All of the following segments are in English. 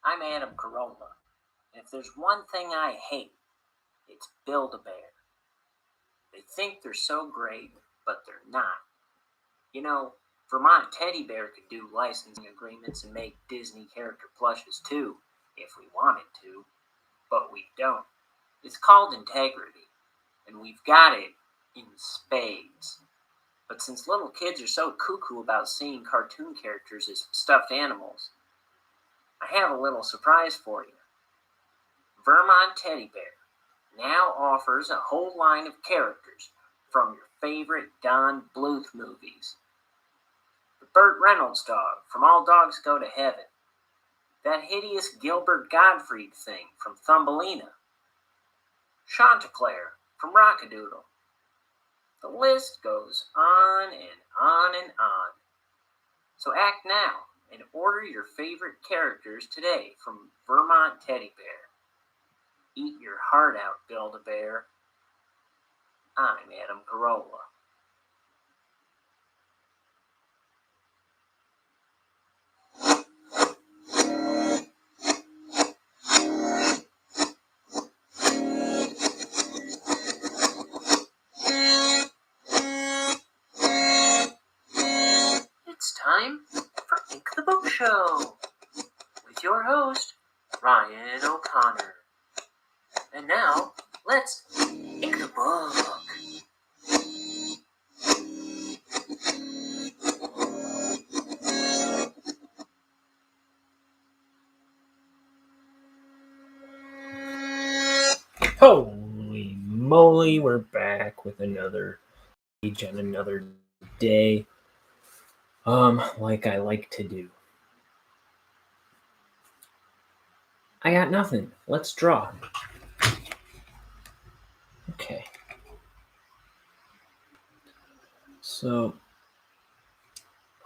I'm Adam Carolla, and if there's one thing I hate, it's Build-A-Bear. They think they're so great, but they're not. You know, Vermont Teddy Bear could do licensing agreements and make Disney character plushes too, if we wanted to, but we don't. It's called integrity, and we've got it in spades. But since little kids are so cuckoo about seeing cartoon characters as stuffed animals, I have a little surprise for you. Vermont Teddy Bear now offers a whole line of characters from your favorite Don Bluth movies. The Burt Reynolds dog from All Dogs Go to Heaven. That hideous Gilbert Gottfried thing from Thumbelina. Chanticleer from Rockadoodle. The list goes on and on and on. So act now and order your favorite characters today from Vermont Teddy Bear. Eat your heart out, Build-A-Bear. I'm Adam Carolla. It's time for Ink the Book Show with your host, Ryan O'Connor. And now, let's ink the book. Holy moly, we're back with another page and another day. Like I like to do. I got nothing. Let's draw. Okay. So,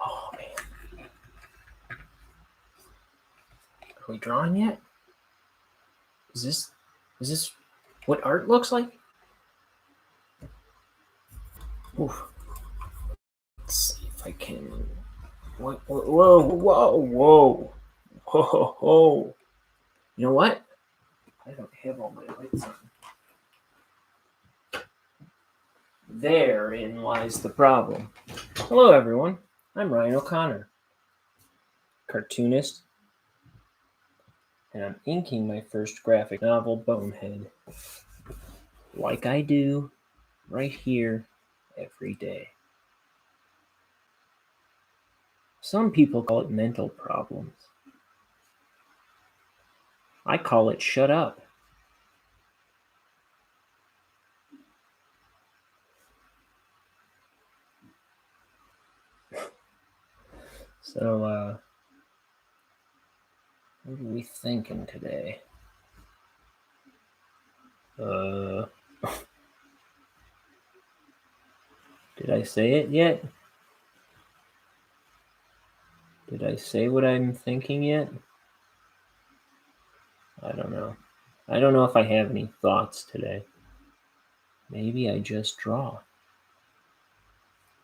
oh man. Are we drawing yet? Is this what art looks like? Oof. Let's see if I can. Whoa. You know what? I don't have all my lights on. Therein lies the problem. Hello, everyone. I'm Ryan O'Connor, cartoonist, and I'm inking my first graphic novel, Bonehead, like I do right here every day. Some people call it mental problems. I call it shut up. So, what are we thinking today? Did I say it yet? Did I say what I'm thinking yet? I don't know. I don't know if I have any thoughts today. Maybe I just draw.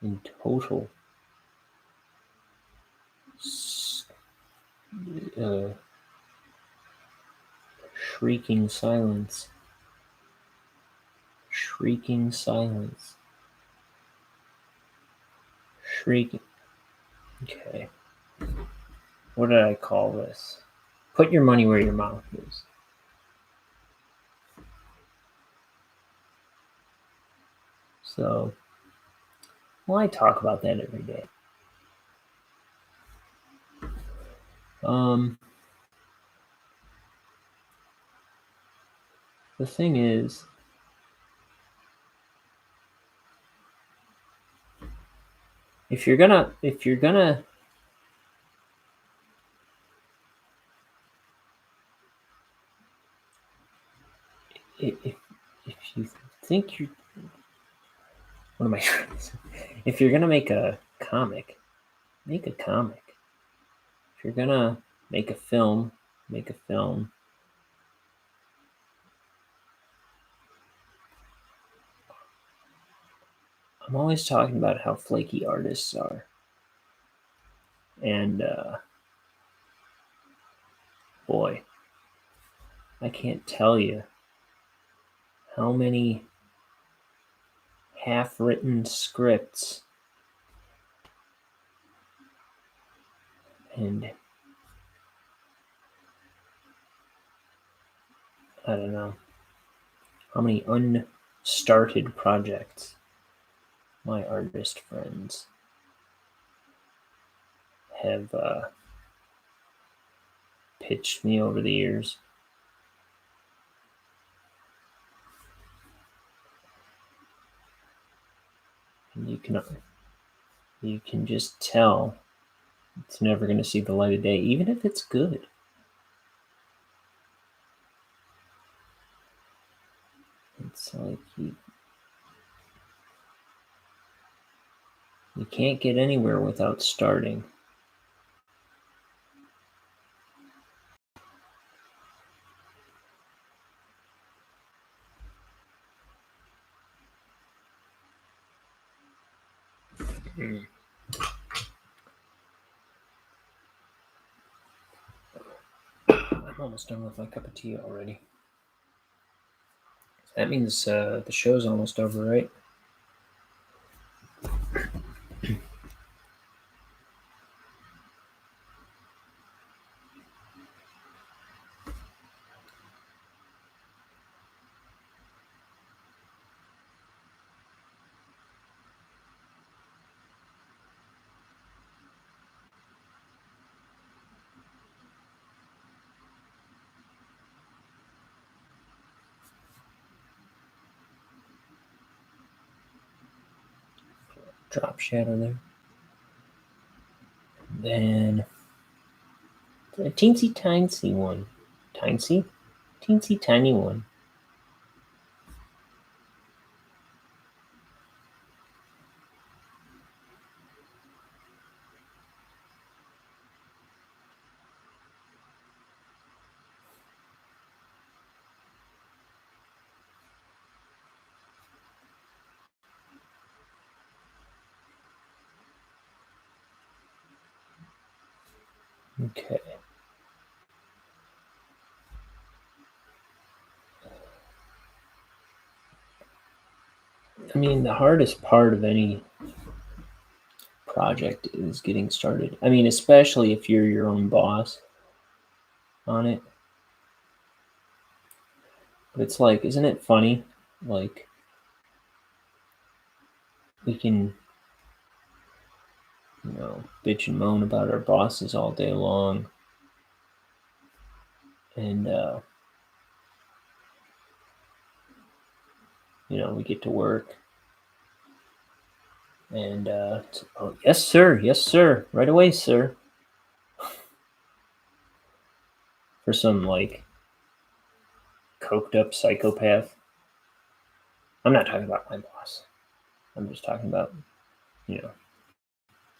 In total. Shrieking silence. Shrieking silence. Shrieking. Okay. What did I call this? Put your money where your mouth is. So, well, I talk about that every day. The thing is, if you're gonna if you think you're, what am I trying to say? If you're gonna make a comic, make a comic. If you're gonna make a film, make a film. I'm always talking about how flaky artists are. And boy, I can't tell you how many half-written scripts and I don't know how many unstarted projects my artist friends have pitched me over the years. And you can just tell it's never going to see the light of day, even if it's good. It's like you can't get anywhere without starting. I'm almost done with my cup of tea already. That means the show's almost over, right? Drop shadow there. Then a teensy tiny one. Teensy tiny one. Okay. I mean, the hardest part of any project is getting started. I mean, especially if you're your own boss on it. But it's like, isn't it funny? Like, we can, bitch and moan about our bosses all day long. And, we get to work. And, oh, yes, sir. Right away, sir. For some, like, coked up psychopath. I'm not talking about my boss. I'm just talking about,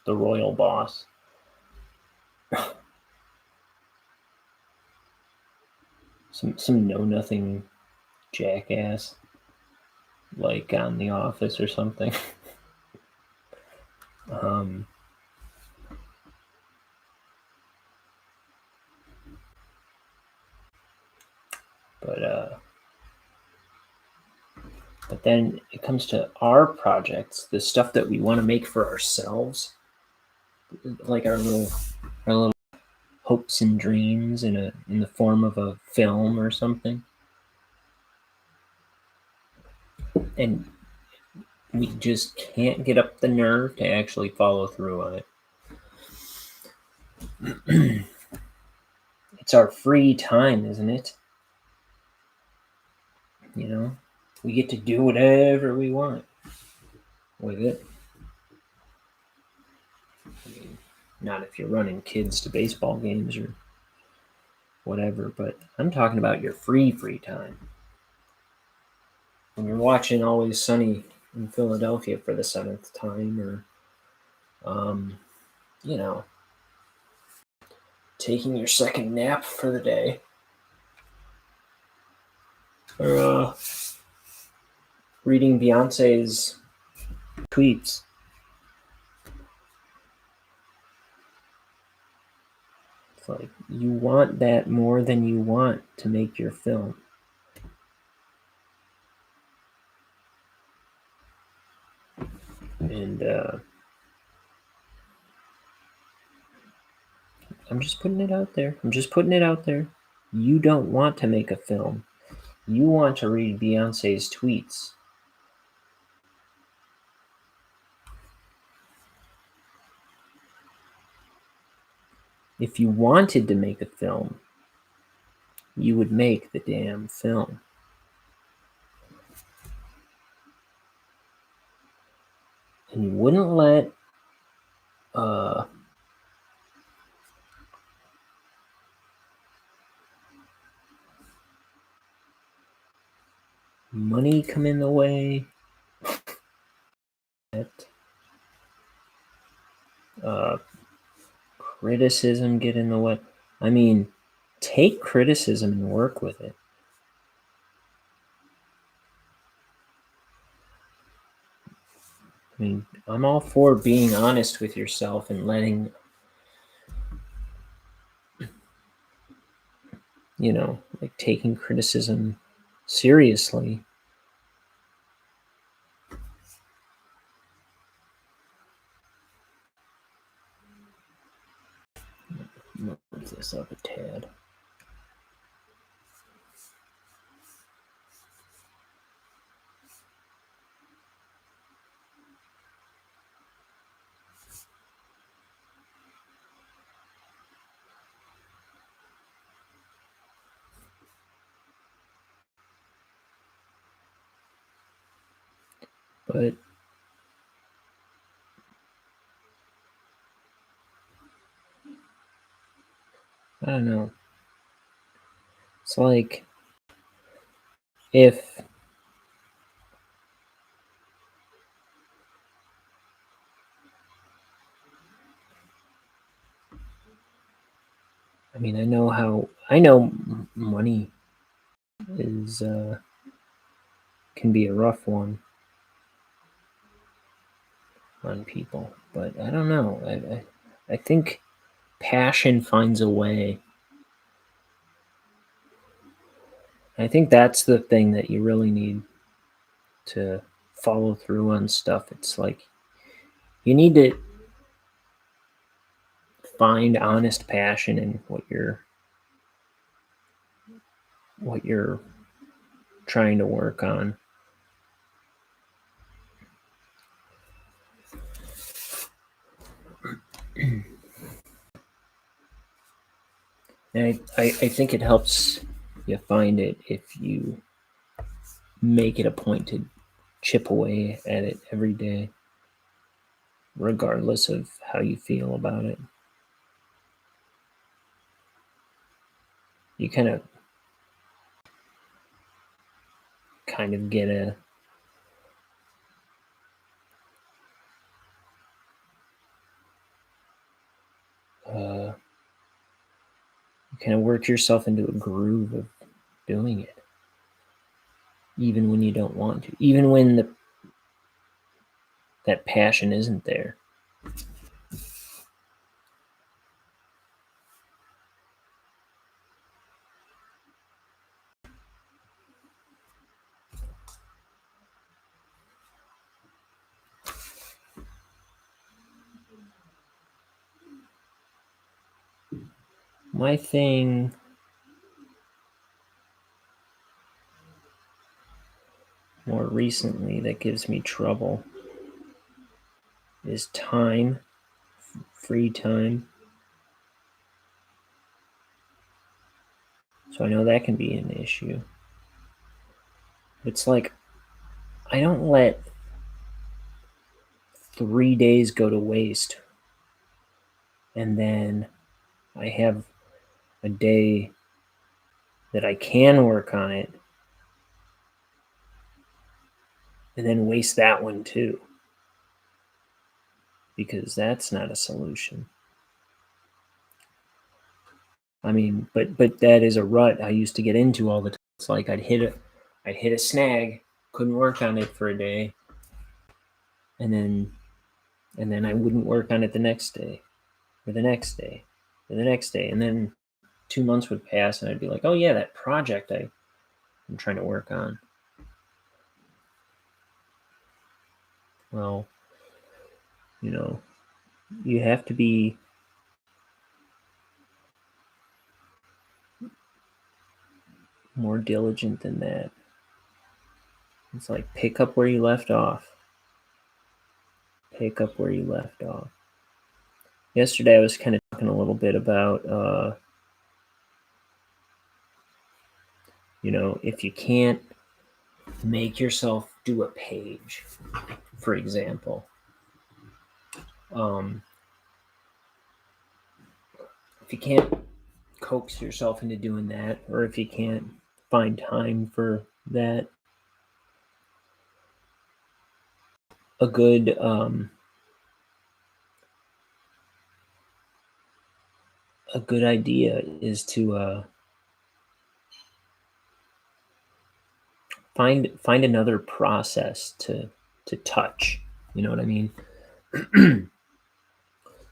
the royal boss. some know-nothing jackass, like on The Office or something. But then it comes to our projects, the stuff that we want to make for ourselves, like our little hopes and dreams in the form of a film or something. And we just can't get up the nerve to actually follow through on it. It's our free time, isn't it? We get to do whatever we want with it. I mean, not if you're running kids to baseball games or whatever, but I'm talking about your free time. When you're watching Always Sunny in Philadelphia for the 7th time, or taking your second nap for the day, or reading Beyonce's tweets. It's like you want that more than you want to make your film. And I'm just putting it out there. You don't want to make a film. You want to read Beyonce's tweets. If you wanted to make a film, you would make the damn film. And you wouldn't let money come in the way. Criticism get in the way. I mean, take criticism and work with it. I mean, I'm all for being honest with yourself and letting, like taking criticism seriously. Move this up a tad. But I don't know. It's like if I mean, I know money is can be a rough one on people, but I don't know. I think passion finds a way. I think that's the thing that you really need to follow through on stuff. It's like you need to find honest passion in what you're trying to work on. And I think it helps you find it if you make it a point to chip away at it every day, regardless of how you feel about it. You kind of get a you kind of work yourself into a groove of doing it, even when you don't want to, even when that passion isn't there. My thing more recently that gives me trouble is time, free time. So I know that can be an issue. It's like I don't let 3 days go to waste, and then I have a day that I can work on it, and then waste that one too, because that's not a solution. I mean, but that is a rut I used to get into all the time. It's like I'd hit a snag, couldn't work on it for a day, and then I wouldn't work on it the next day or the next day. and the next day, and then 2 months would pass, and I'd be like, oh yeah, that project I'm trying to work on. Well, you have to be more diligent than that. It's like pick up where you left off. Pick up where you left off. Yesterday I was kind of talking a little bit about, if you can't make yourself do a page, for example, if you can't coax yourself into doing that, or if you can't find time for that, a good idea is to find another process to touch. You know what I mean?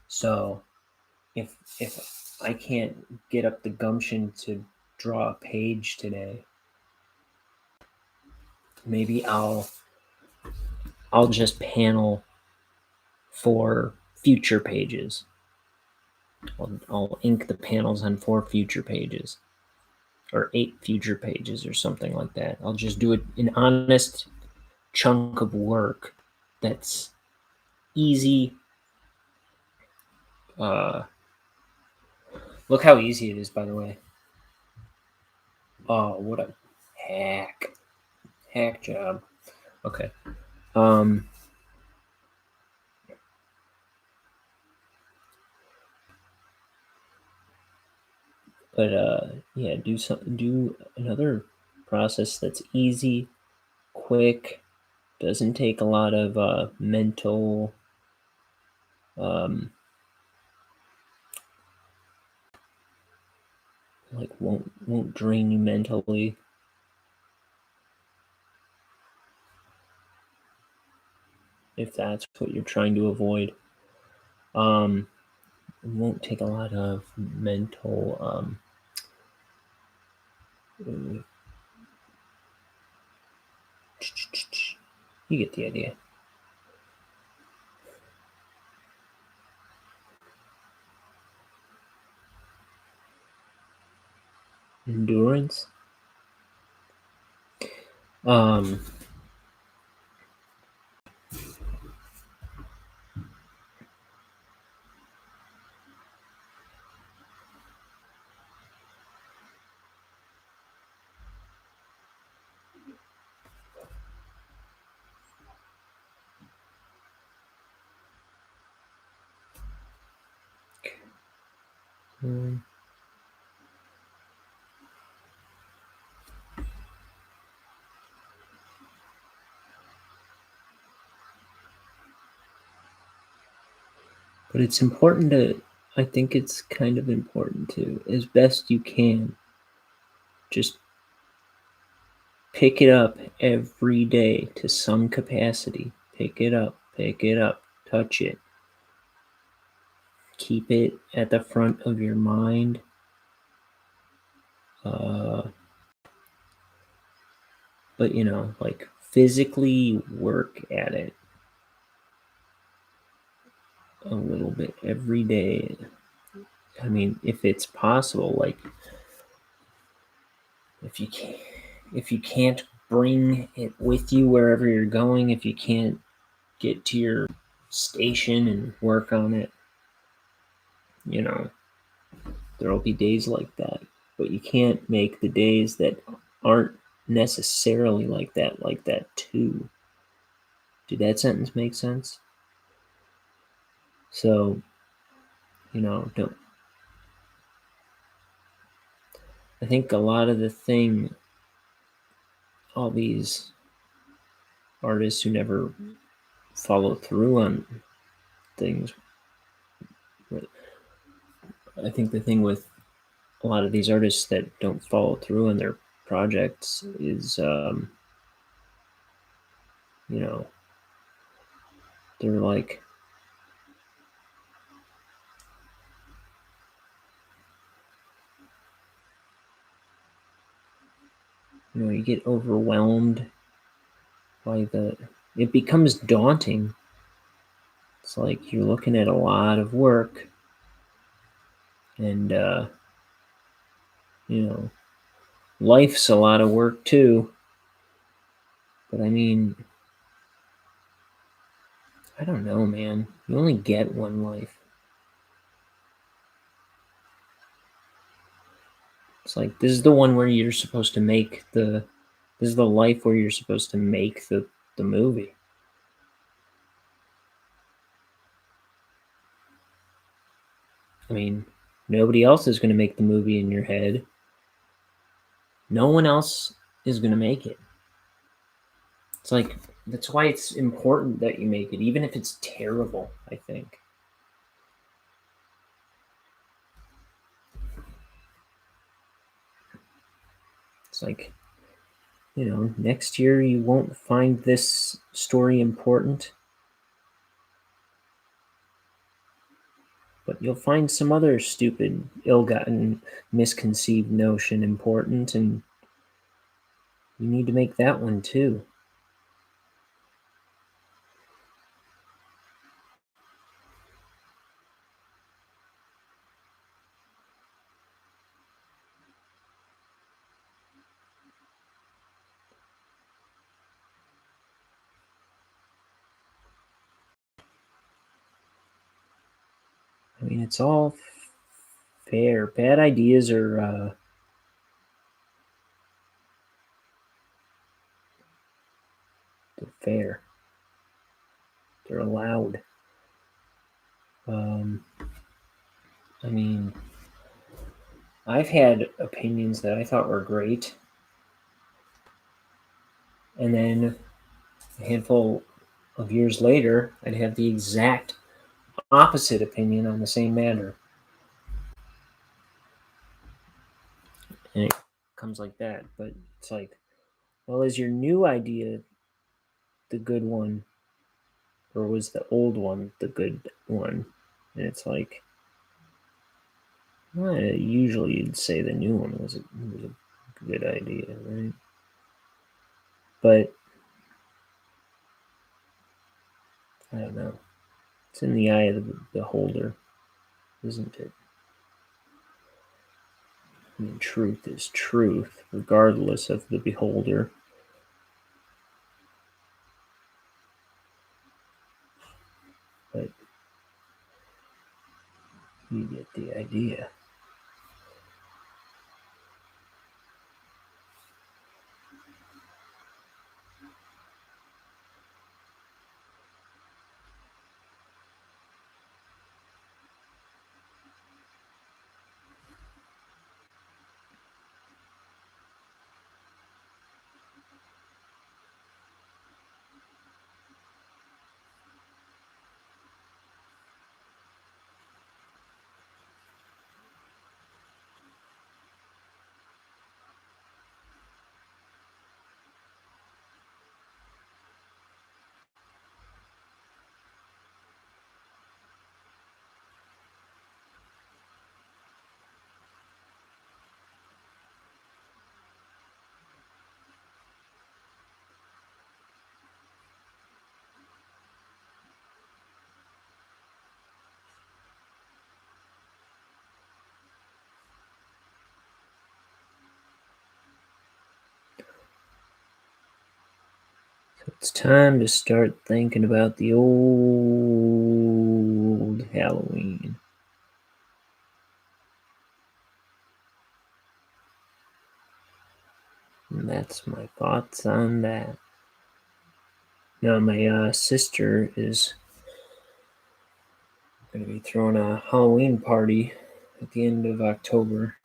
So if I can't get up the gumption to draw a page today, maybe I'll just panel for future pages. I'll ink the panels on 4 future pages, or 8 future pages, or something like that. I'll just do an honest chunk of work that's easy. Look how easy it is, by the way. Oh, what a hack job. Okay. But yeah, do another process that's easy, quick, doesn't take a lot of mental like won't drain you mentally. If that's what you're trying to avoid. It won't take a lot of mental you get the idea. Endurance. But it's important I think it's kind of important to, as best you can, just pick it up every day to some capacity. Pick it up, touch it. Keep it at the front of your mind. But like physically work at it a little bit every day. I mean, if it's possible, like if you can't bring it with you wherever you're going, if you can't get to your station and work on it, there'll be days like that. But you can't make the days that aren't necessarily like that too. Did that sentence make sense? So, don't. I think a lot of the thing, all these artists who never follow through on things, I think the thing with a lot of these artists that don't follow through on their projects is, they're like, you get overwhelmed by it becomes daunting. It's like you're looking at a lot of work, and life's a lot of work too. But I mean, I don't know, man. You only get one life. It's like this is the one where you're supposed to make this is the life where you're supposed to make the movie. I mean, nobody else is going to make the movie in your head. No one else is going to make it. It's like, that's why it's important that you make it, even if it's terrible, I think. It's like, next year you won't find this story important, but you'll find some other stupid, ill-gotten, misconceived notion important, and you need to make that one too. I mean, it's all fair. Bad ideas are they're fair. They're allowed. I mean, I've had opinions that I thought were great, and then a handful of years later, I'd have the exact opposite opinion on the same matter. And it comes like that. But it's like, well, is your new idea the good one, or was the old one the good one? And it's like, well, usually you'd say the new one was a good idea, right? But I don't know. It's in the eye of the beholder, isn't it? I mean, truth is truth, regardless of the beholder. But you get the idea. It's time to start thinking about the old Halloween. And that's my thoughts on that. Now, my sister is going to be throwing a Halloween party at the end of October.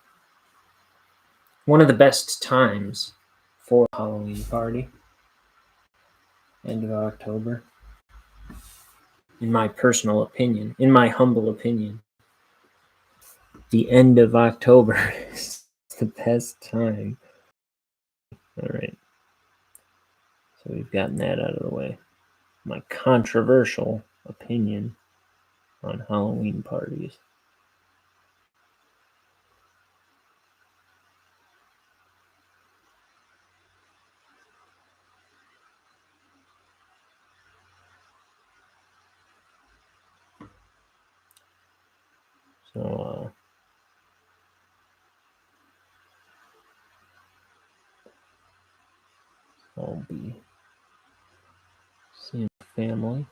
One of the best times for a Halloween party. End of October. In my personal opinion, in my humble opinion, the end of October is the best time. All right. So we've gotten that out of the way. My controversial opinion on Halloween parties. So I'll be seeing family,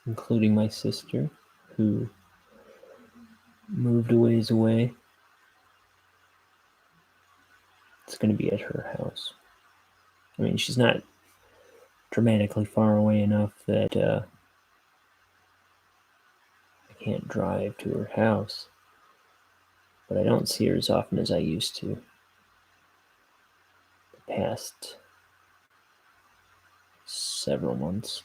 including my sister, who moved a ways away. It's going to be at her house. I mean, she's not dramatically far away enough that I can't drive to her house, but I don't see her as often as I used to. The past several months.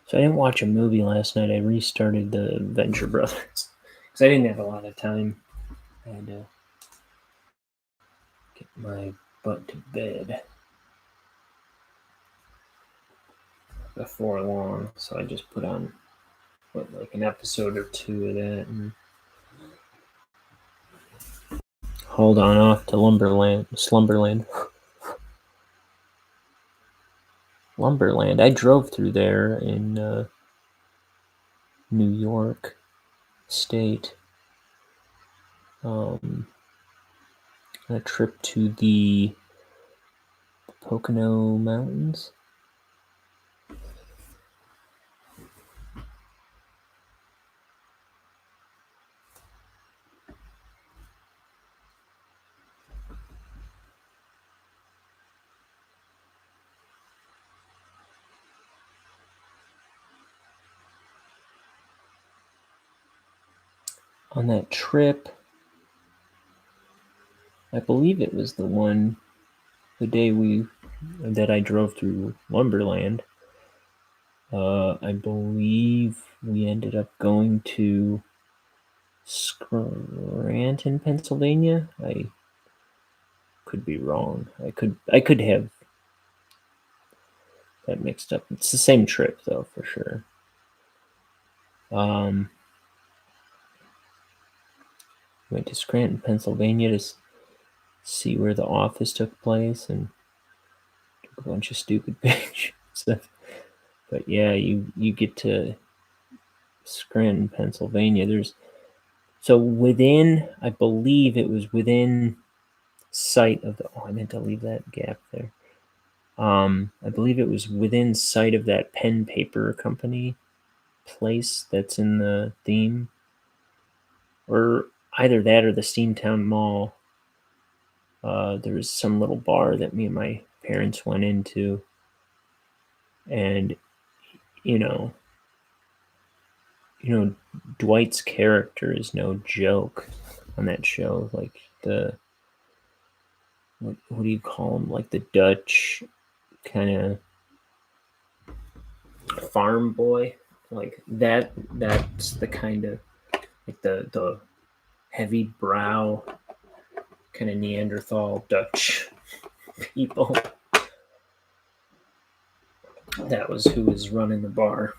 So I didn't watch a movie last night. I restarted the Venture Brothers because I didn't have a lot of time. I had to get my butt to bed before long, so I just put on like an episode or two of that and hauled on off to Slumberland. Lumberland. I drove through there in New York State. On a trip to the Pocono Mountains. On that trip, I believe it was the day that I drove through Lumberland. I believe we ended up going to Scranton, Pennsylvania. I could be wrong. I could have that mixed up. It's the same trip though, for sure. Went to Scranton, Pennsylvania to see where the Office took place and took a bunch of stupid pictures. But yeah, you get to Scranton, Pennsylvania. So within, I believe it was within sight of the. Oh, I meant to leave that gap there. I believe it was within sight of that pen paper company place that's in the theme, or either that or the Steamtown Mall. There was some little bar that me and my parents went into, and you know, Dwight's character is no joke on that show. Like what do you call him? Like the Dutch kind of farm boy, like that. That's the kind of like the heavy brow kind of Neanderthal Dutch people. That was who was running the bar.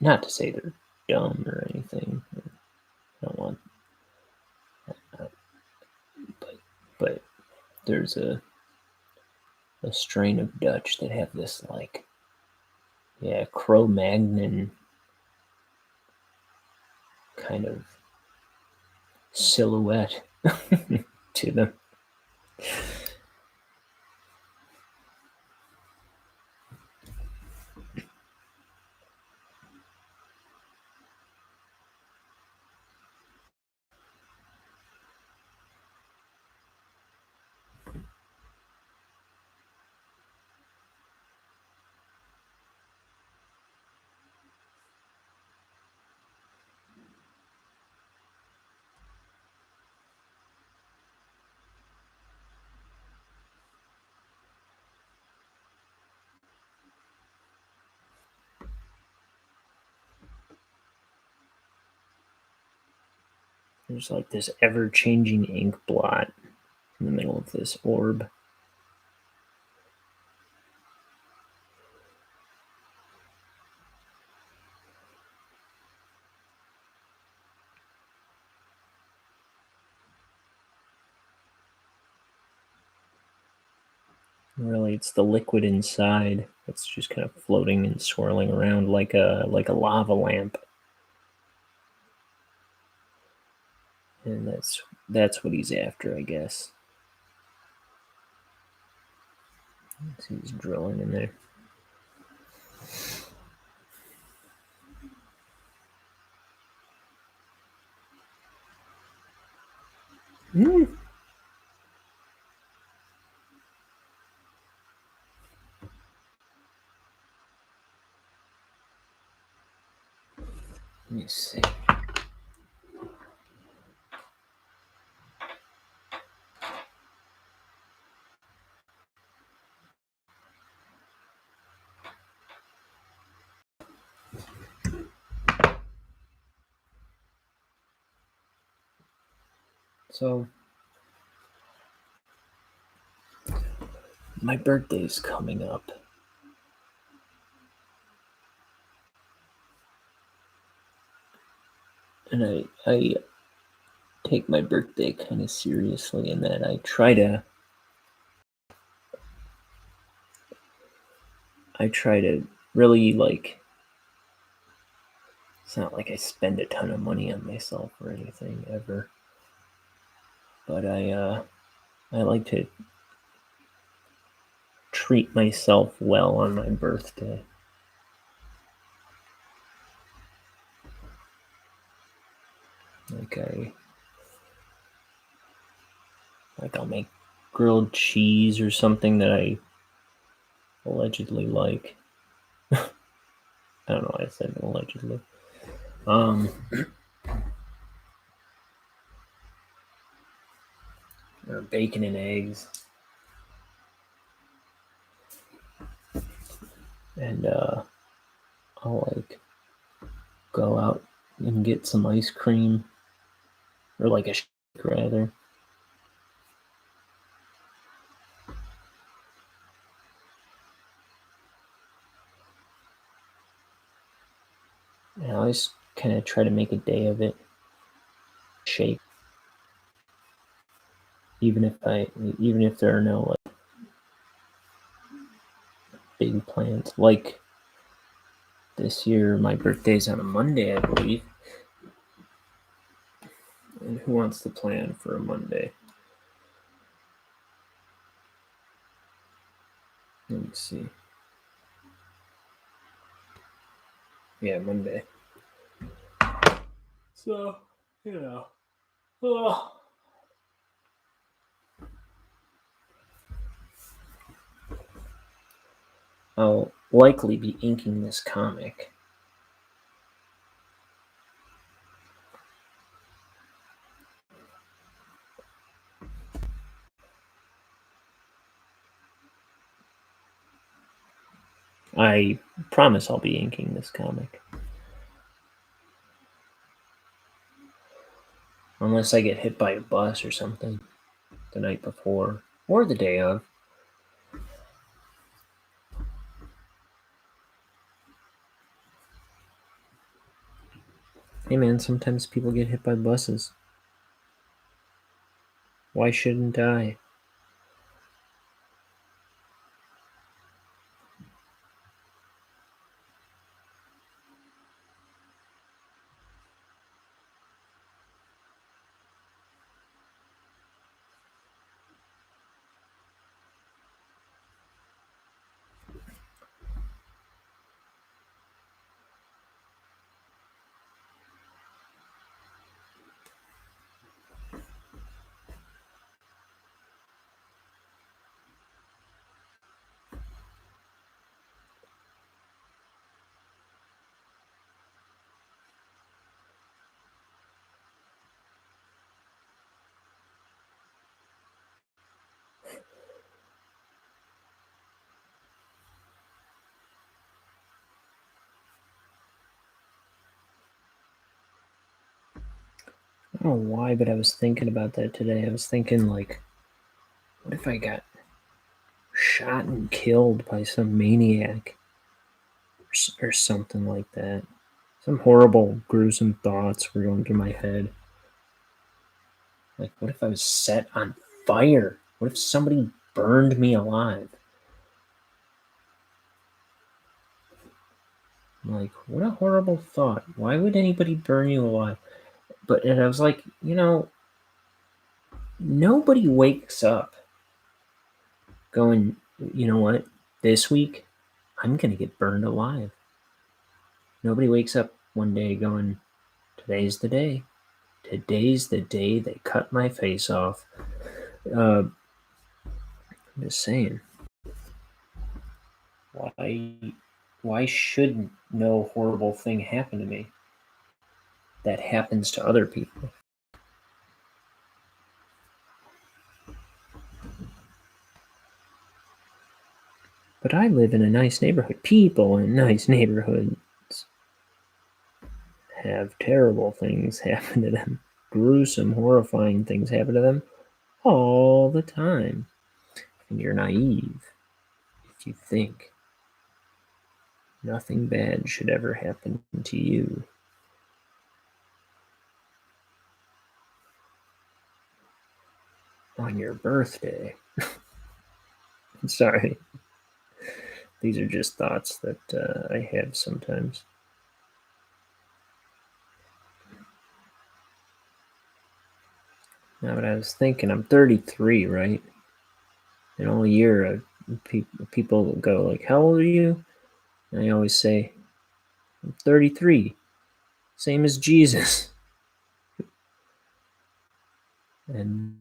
Not to say they're dumb or anything. I don't want, but there's a strain of Dutch that have this like, yeah, Cro-Magnon kind of silhouette to them. There's like this ever-changing ink blot in the middle of this orb. Really, it's the liquid inside that's just kind of floating and swirling around like a lava lamp. And that's what he's after, I guess. He's drilling in there. Mm. Let me see. So, my birthday's coming up. And I take my birthday kind of seriously in that I try to really, like, it's not like I spend a ton of money on myself or anything ever. But I like to treat myself well on my birthday. Like I'll make grilled cheese or something that I allegedly like. I don't know why I said allegedly. Or bacon and eggs. And I'll like go out and get some ice cream, or like a shake rather. And I always kind of try to make a day of it. Shake, even if there are no like big plans. Like this year, my birthday's on a Monday, I believe. And who wants to plan for a Monday? Let me see. Yeah, Monday. So, oh. I'll likely be inking this comic. I promise I'll be inking this comic. Unless I get hit by a bus or something the night before or the day of. Hey man, sometimes people get hit by buses. Why shouldn't I? know why, but I was thinking about that today. I was thinking, like, what if I got shot and killed by some maniac or something like that? Some horrible, gruesome thoughts were going through my head. Like, what if I was set on fire? What if somebody burned me alive? Like, what a horrible thought. Why would anybody burn you alive? But and I was like, nobody wakes up going, you know what? This week, I'm going to get burned alive. Nobody wakes up one day going, today's the day. Today's the day they cut my face off. I'm just saying. Why should no horrible thing happen to me that happens to other people? But I live in a nice neighborhood. People in nice neighborhoods have terrible things happen to them. Gruesome, horrifying things happen to them all the time. And you're naive if you think nothing bad should ever happen to you. On your birthday. Sorry. These are just thoughts that I have sometimes. Now, what I was thinking, I'm 33, right? And all year, people go like, "How old are you?" And I always say, "I'm 33, same as Jesus." And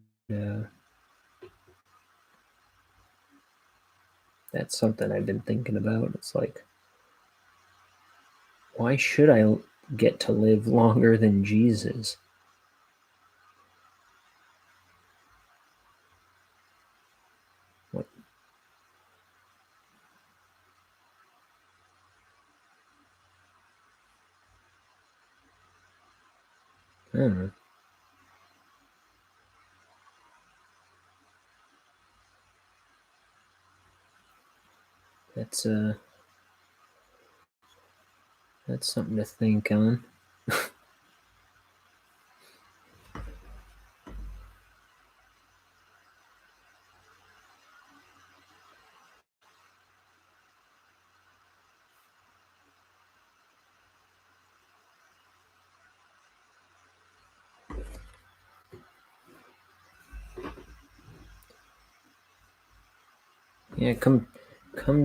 that's something I've been thinking about. It's like, why should I get to live longer than Jesus? What? I don't know. That's something to think on. Yeah, come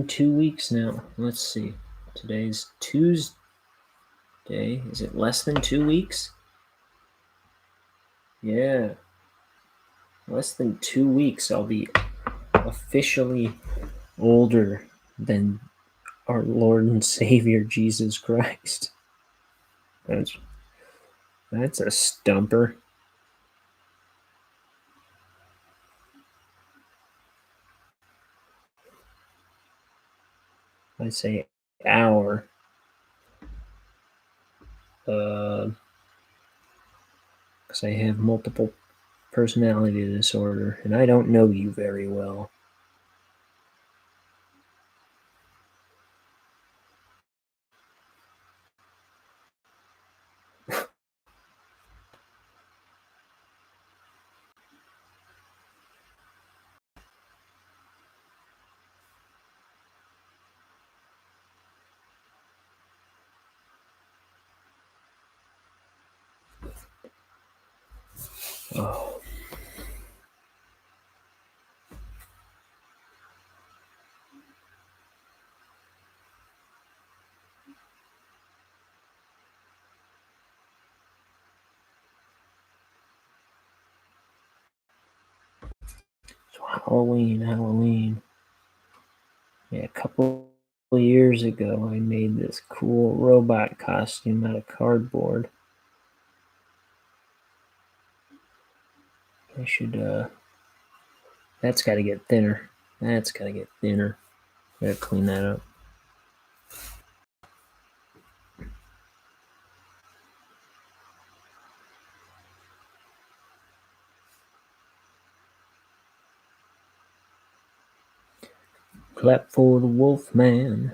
2 weeks now. Let's see. Today's Tuesday. Is it less than 2 weeks? Yeah. Less than 2 weeks, I'll be officially older than our Lord and Savior Jesus Christ. That's a stumper. I say our. Because I have multiple personality disorder, and I don't know you very well. Oh. So Halloween. Yeah, a couple of years ago, I made this cool robot costume out of cardboard. I should, that's got to get thinner. Gotta clean that up. Clap for the Wolfman.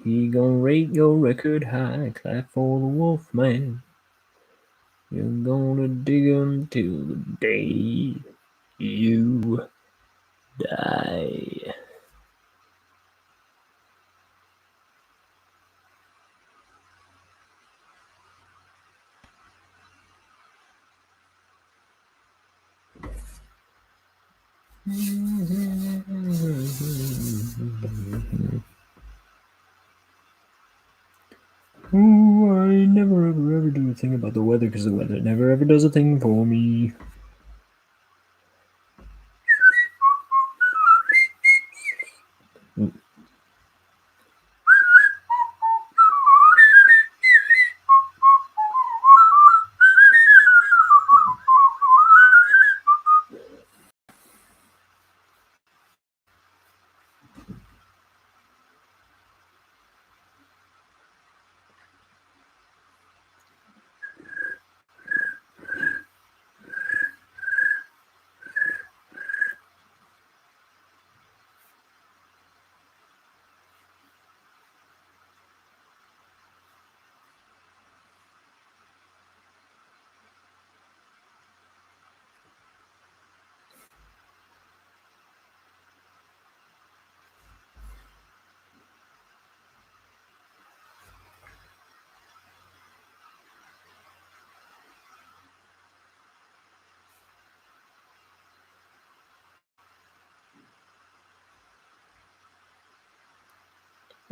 He gon' rate your record high. Clap for the Wolfman. You're gonna dig him till the day you die. Ooh, I never ever do a thing about the weather because the weather never ever does a thing for me.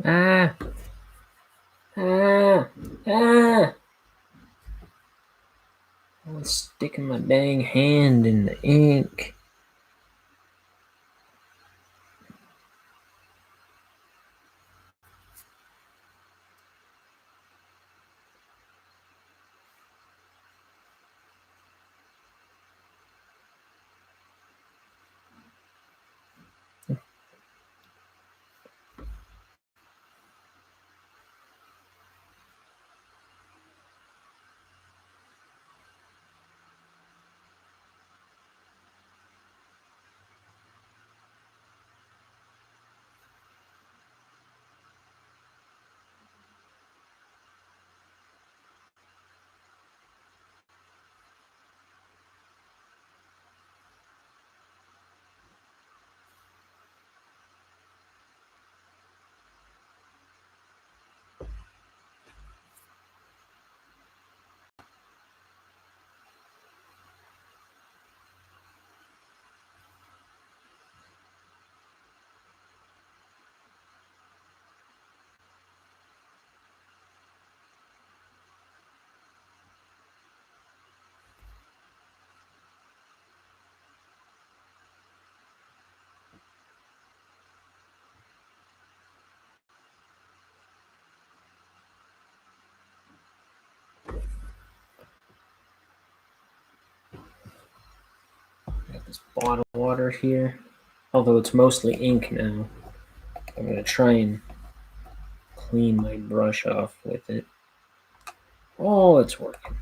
Ah! Ah! Ah! I was sticking my dang hand in the ink. Got this bottle of water here. Although it's mostly ink now. I'm gonna try and clean my brush off with it. Oh, it's working.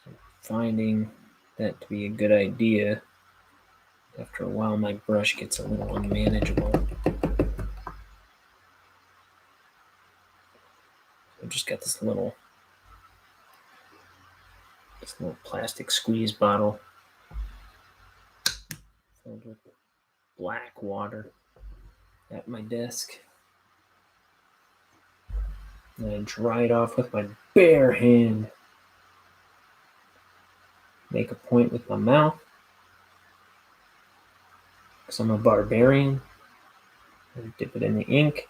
I'm finding that to be a good idea. After a while, my brush gets a little unmanageable. I've just got this little plastic squeeze bottle filled with black water at my desk. And I dry it off with my bare hand. Make a point with my mouth, because I'm a barbarian. And dip it in the ink.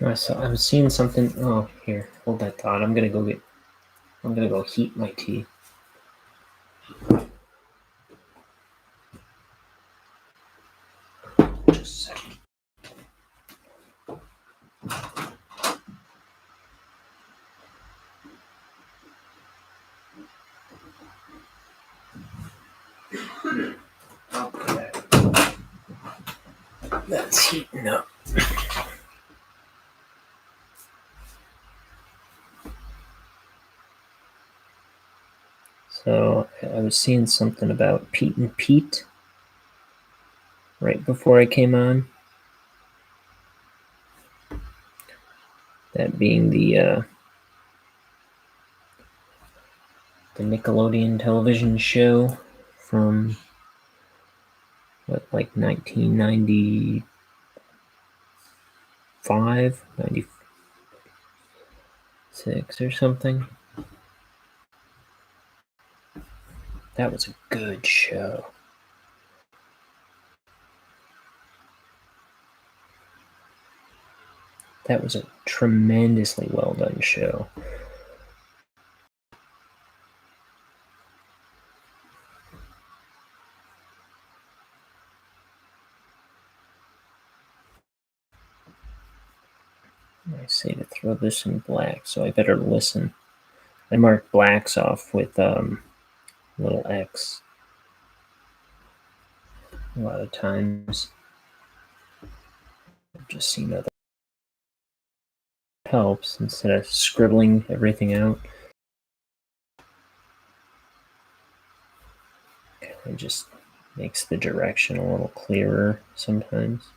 I was seeing something. Oh, here, hold that thought. I'm gonna go heat my tea. Just a second. Okay. That's heating up. So I was seeing something about Pete and Pete right before I came on. That being the Nickelodeon television show from like 1995, 96 or something. That was a good show. That was a tremendously well done show. I say to throw this in black, so I better listen. I mark blacks off with little X a lot of times. I've just seen other helps instead of scribbling everything out. It just makes the direction a little clearer sometimes.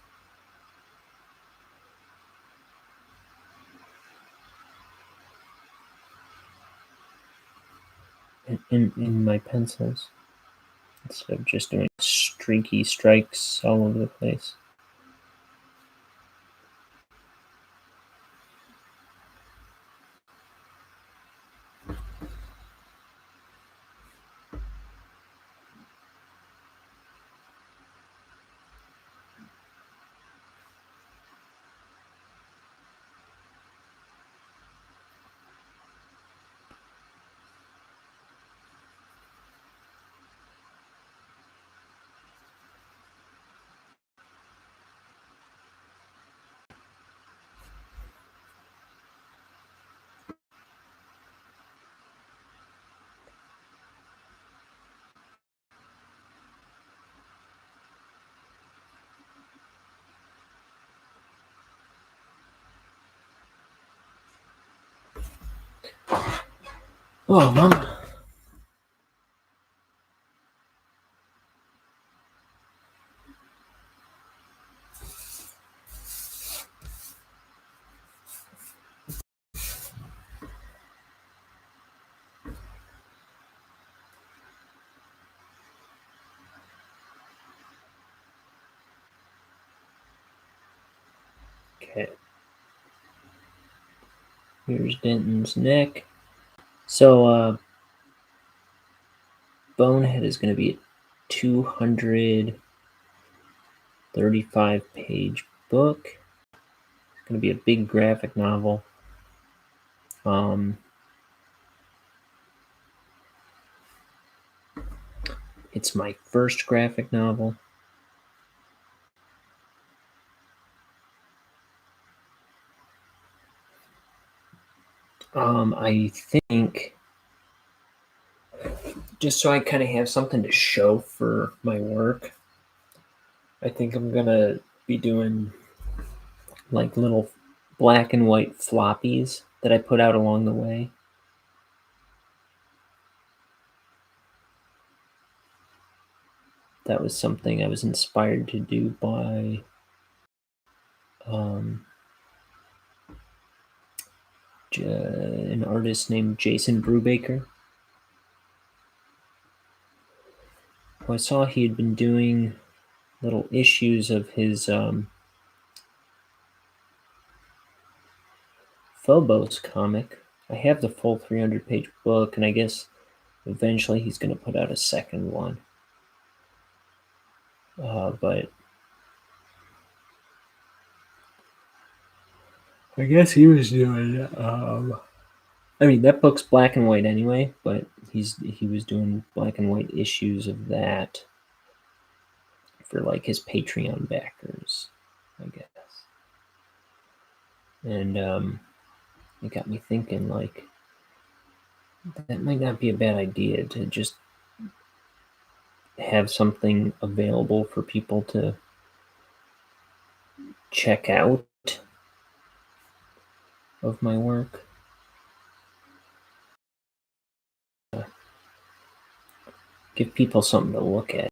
In my pencils, instead of just doing streaky strikes all over the place. Oh, mama. Okay. Here's Denton's neck. So, Bonehead is going to be a 235-page book. It's going to be a big graphic novel. It's my first graphic novel. I think, just so I kind of have something to show for my work, I think I'm going to be doing like little black and white floppies that I put out along the way. That was something I was inspired to do by an artist named Jason Brubaker. I saw he had been doing little issues of his Phobos comic. I have the full 300-page book, and I guess eventually he's going to put out a second one. But I guess he was doing. I mean, that book's black and white anyway, but he was doing black and white issues of that for like his Patreon backers, I guess. And it got me thinking, like, that might not be a bad idea to just have something available for people to check out of my work. Give people something to look at.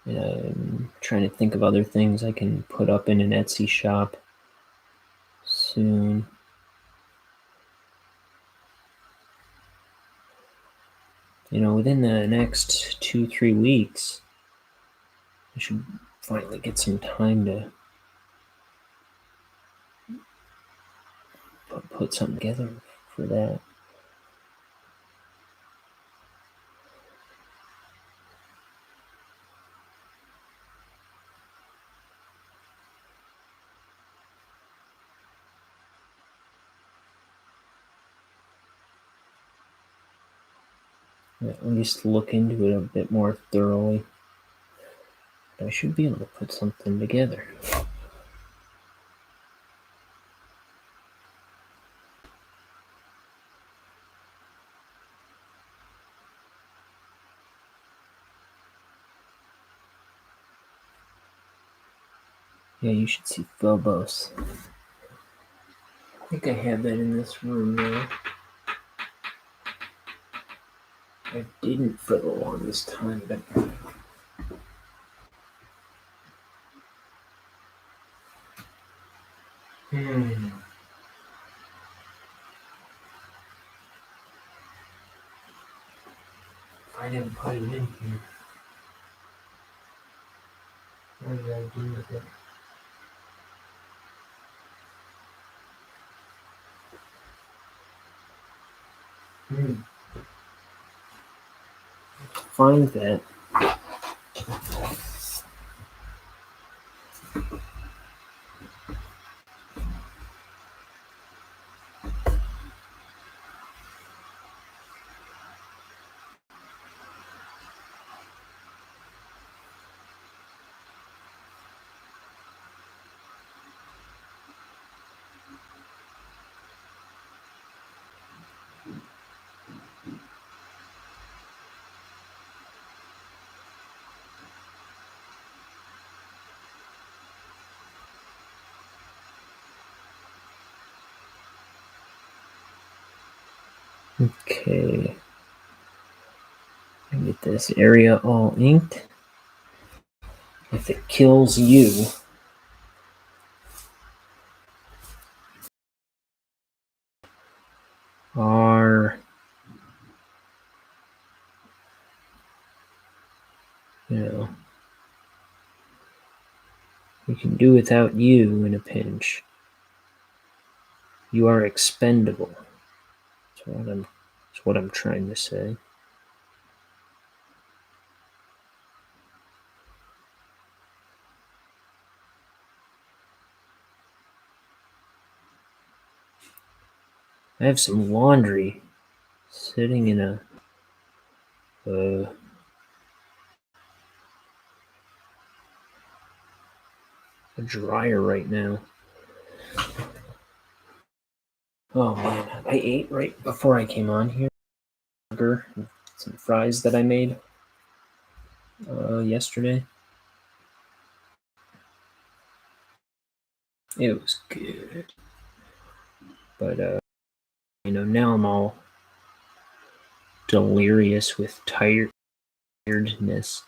I'm trying to think of other things I can put up in an Etsy shop soon. Within the next 2-3 weeks, I should finally get some time to put something together for that. At least look into it a bit more thoroughly. But I should be able to put something together. Yeah, you should see Phobos. I think I have that in this room now. I didn't for the longest time, but I didn't put it in here. What did I do with it? Find that. Okay. I get this area all inked. If it kills you, are we can do without you in a pinch. You are expendable. That's what I'm trying to say. I have some laundry sitting in a dryer right now. Oh man, I ate right before I came on here. Some fries that I made yesterday. It was good, but now I'm all delirious with tiredness.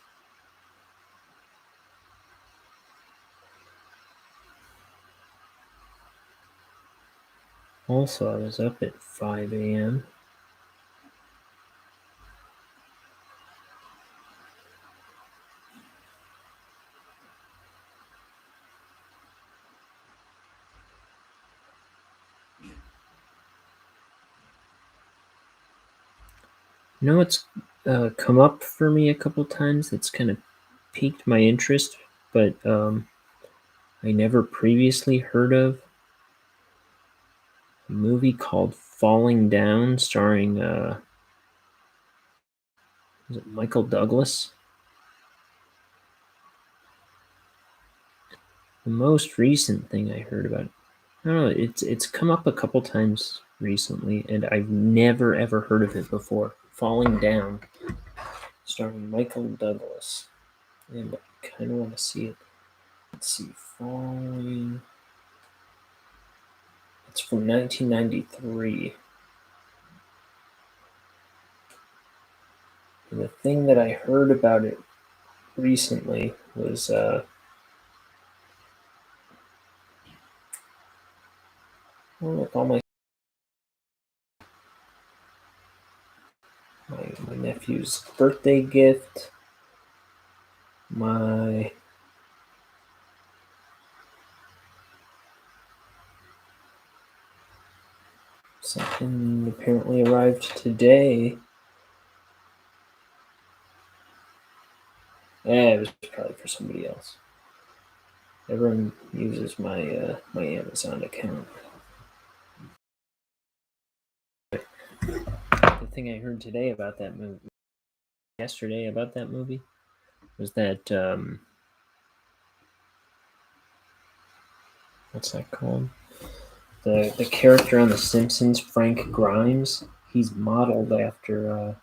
Also, I was up at 5 a.m. It's come up for me a couple times. It's kind of piqued my interest, but I never previously heard of. A movie called Falling Down, starring is it Michael Douglas? The most recent thing I heard about, I don't know, it's come up a couple times recently, and I've never ever heard of it before. Falling Down, starring Michael Douglas, and I kind of want to see it. Let's see, Falling. It's from 1993. And the thing that I heard about it recently was look, all my nephew's birthday gift, my something apparently arrived today. It was probably for somebody else. Everyone uses my my Amazon account. The thing I heard today about that movie, yesterday about that movie, was that what's that called? The character on The Simpsons, Frank Grimes, he's modeled after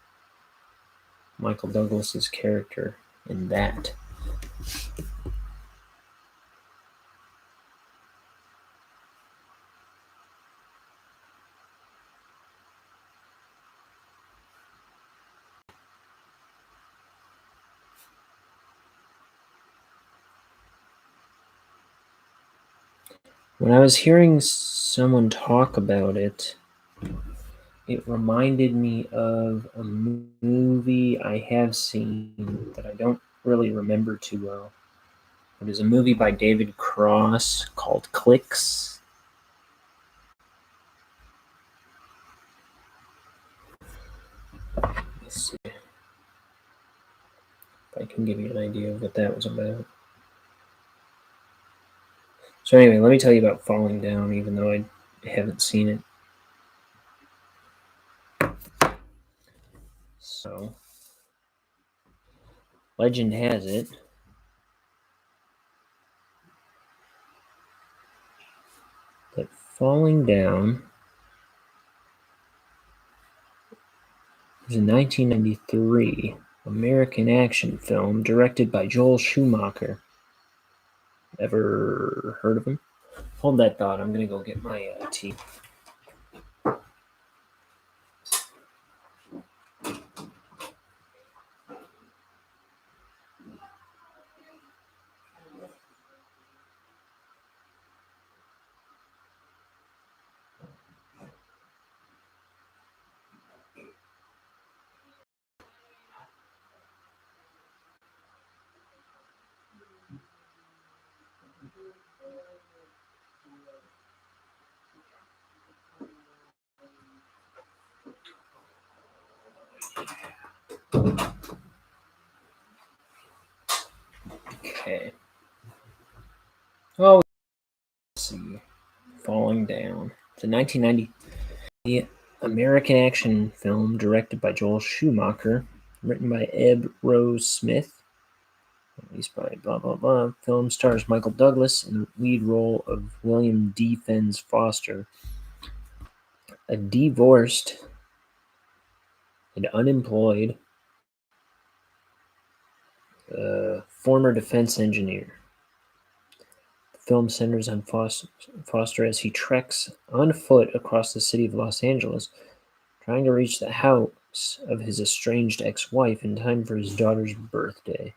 Michael Douglas's character in that. When I was hearing someone talk about it, it reminded me of a movie I have seen that I don't really remember too well. It is a movie by David Cross called Clicks. Let's see if I can give you an idea of what that was about. So anyway, let me tell you about Falling Down, even though I haven't seen it. So, legend has it that Falling Down is a 1993 American action film directed by Joel Schumacher. Ever heard of him? Hold that thought. I'm gonna go get my tea. Okay. Oh, let's see. Falling Down. It's a 1990 American action film directed by Joel Schumacher, written by Eb Rose Smith, released by blah blah blah. Film stars Michael Douglas in the lead role of William D. Fens Foster, a divorced and unemployed former defense engineer. The film centers on Foster as he treks on foot across the city of Los Angeles, trying to reach the house of his estranged ex-wife in time for his daughter's birthday.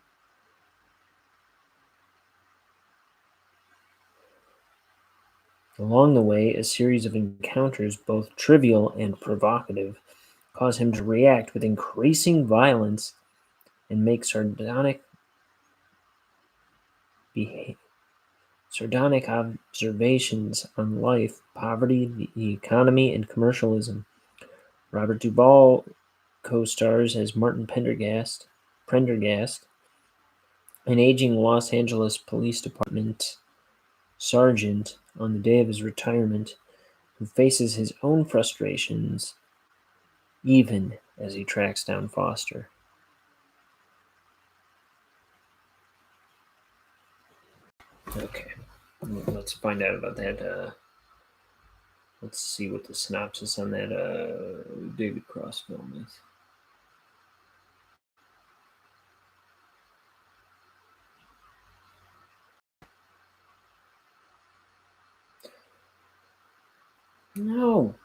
Along the way, a series of encounters, both trivial and provocative, cause him to react with increasing violence and make sardonic observations on life, poverty, the economy, and commercialism. Robert Duvall co-stars as Martin Prendergast, an aging Los Angeles Police Department sergeant on the day of his retirement who faces his own frustrations even as he tracks down Foster. Okay, let's find out about that. Let's see what the synopsis on that David Cross film is. No.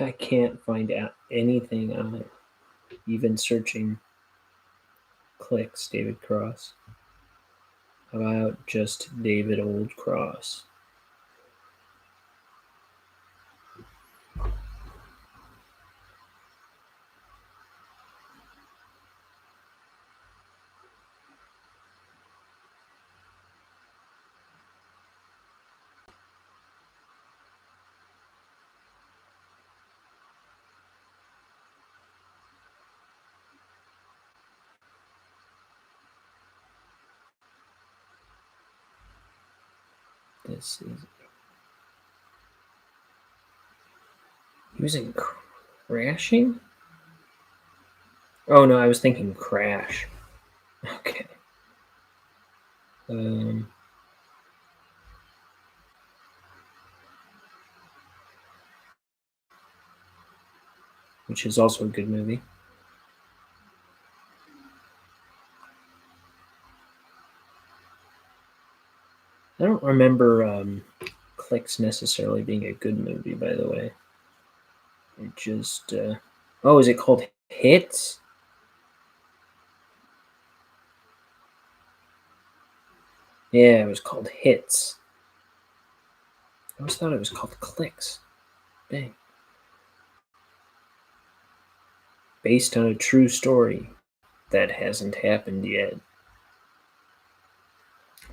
I can't find out anything on it. Even searching clicks David Cross. How about just David Old Cross? This is. He was in Crashing? Oh no, I was thinking Crash. Okay. Which is also a good movie. I don't remember Clicks necessarily being a good movie, by the way. It just. Oh, is it called Hits? Yeah, it was called Hits. I always thought it was called Clicks. Dang. Based on a true story that hasn't happened yet.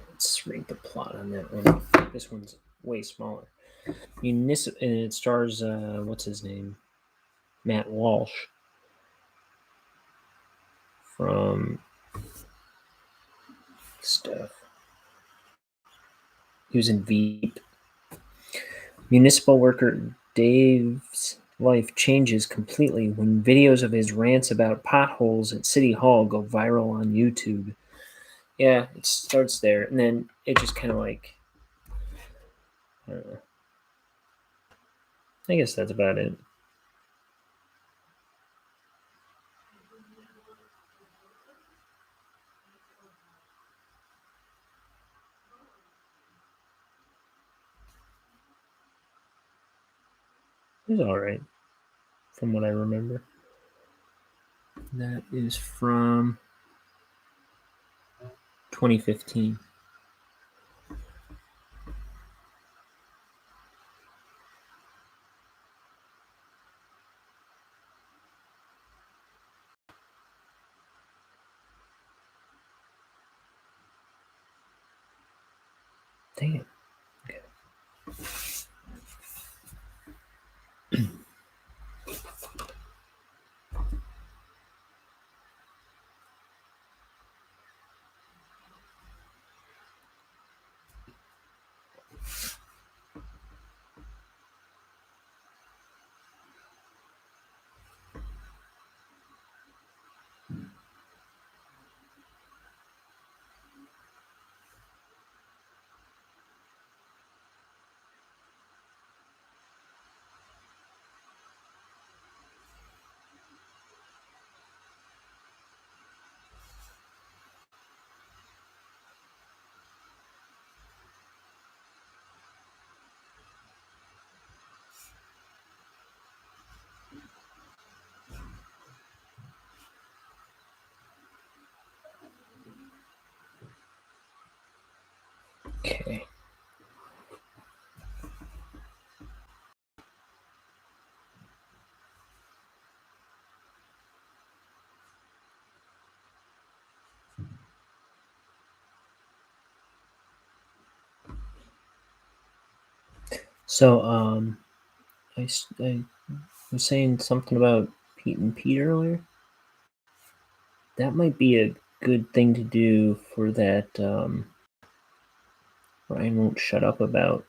Let's read the plot on that one. This one's way smaller. And it stars, what's his name? Matt Walsh from stuff. He was in Veep. Municipal worker Dave's life changes completely when videos of his rants about potholes at City Hall go viral on YouTube. Yeah, it starts there, and then it just kind of like, I don't know. I guess that's about it. It was all right, from what I remember. That is from 2015. Dang it. Okay. Okay. So, I was saying something about Pete and Pete earlier. That might be a good thing to do for that Ryan won't shut up about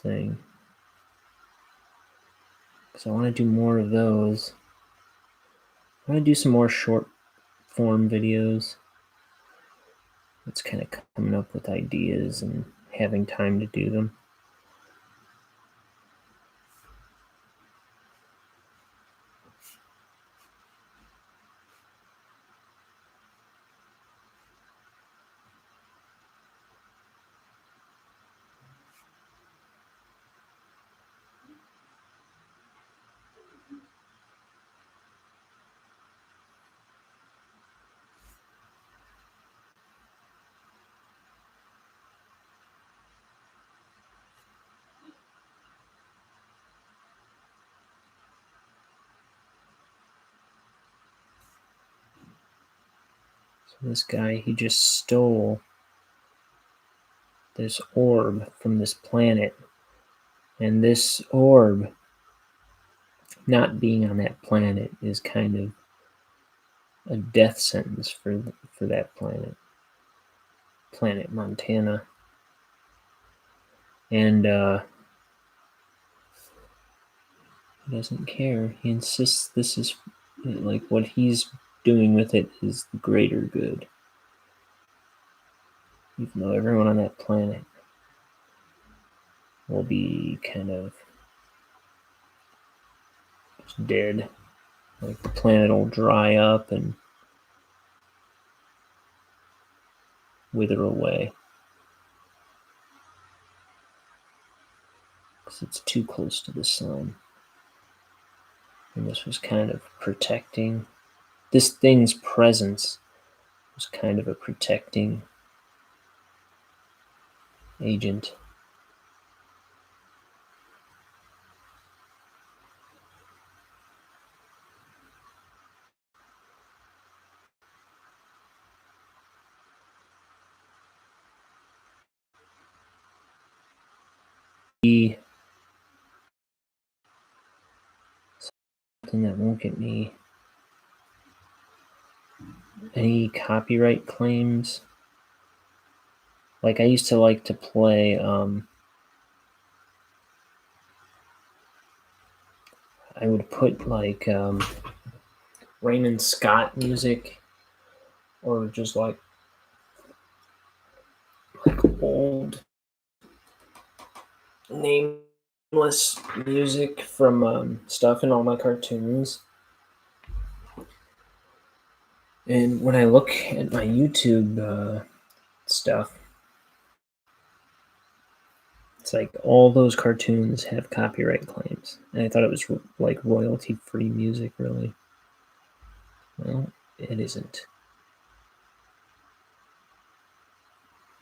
thing. Because I want to do more of those. I want to do some more short form videos. It's kind of coming up with ideas and having time to do them. So this guy, he just stole this orb from this planet. And this orb, not being on that planet, is kind of a death sentence for that planet. Planet Montana. And he doesn't care. He insists this is like what he's doing with it is the greater good. Even though everyone on that planet will be kind of dead. Like the planet will dry up and wither away. Because it's too close to the sun. And this was kind of protecting. This thing's presence was kind of a protecting agent. Something that won't get me any copyright claims. Like I used to like to play I would put like Raymond Scott music or just like old nameless music from stuff in all my cartoons. And when I look at my YouTube stuff, it's like all those cartoons have copyright claims. And I thought it was like royalty-free music, really. Well, it isn't.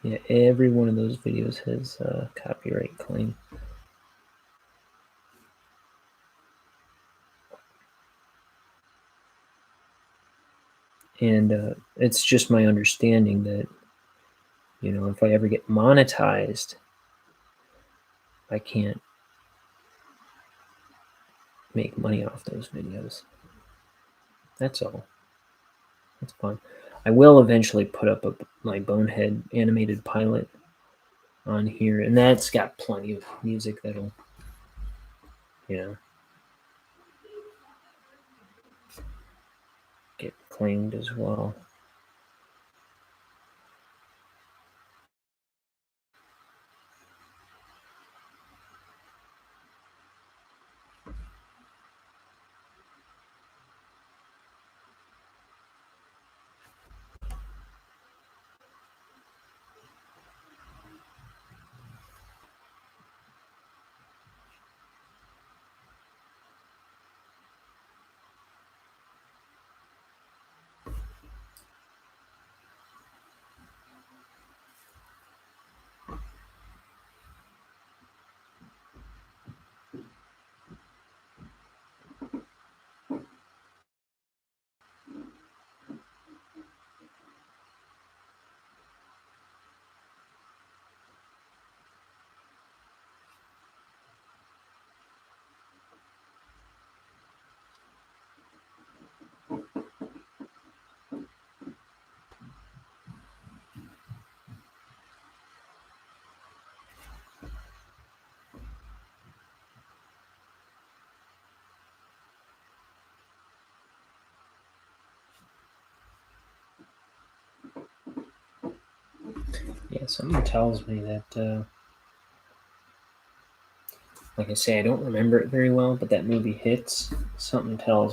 Yeah, every one of those videos has a copyright claim. And it's just my understanding that, you know, if I ever get monetized, I can't make money off those videos. That's all. That's fine. I will eventually put up my Bonehead animated pilot on here, and that's got plenty of music that'll, you know, get claimed as well. Yeah, something tells me that, like I say, I don't remember it very well, but that movie hits. Something tells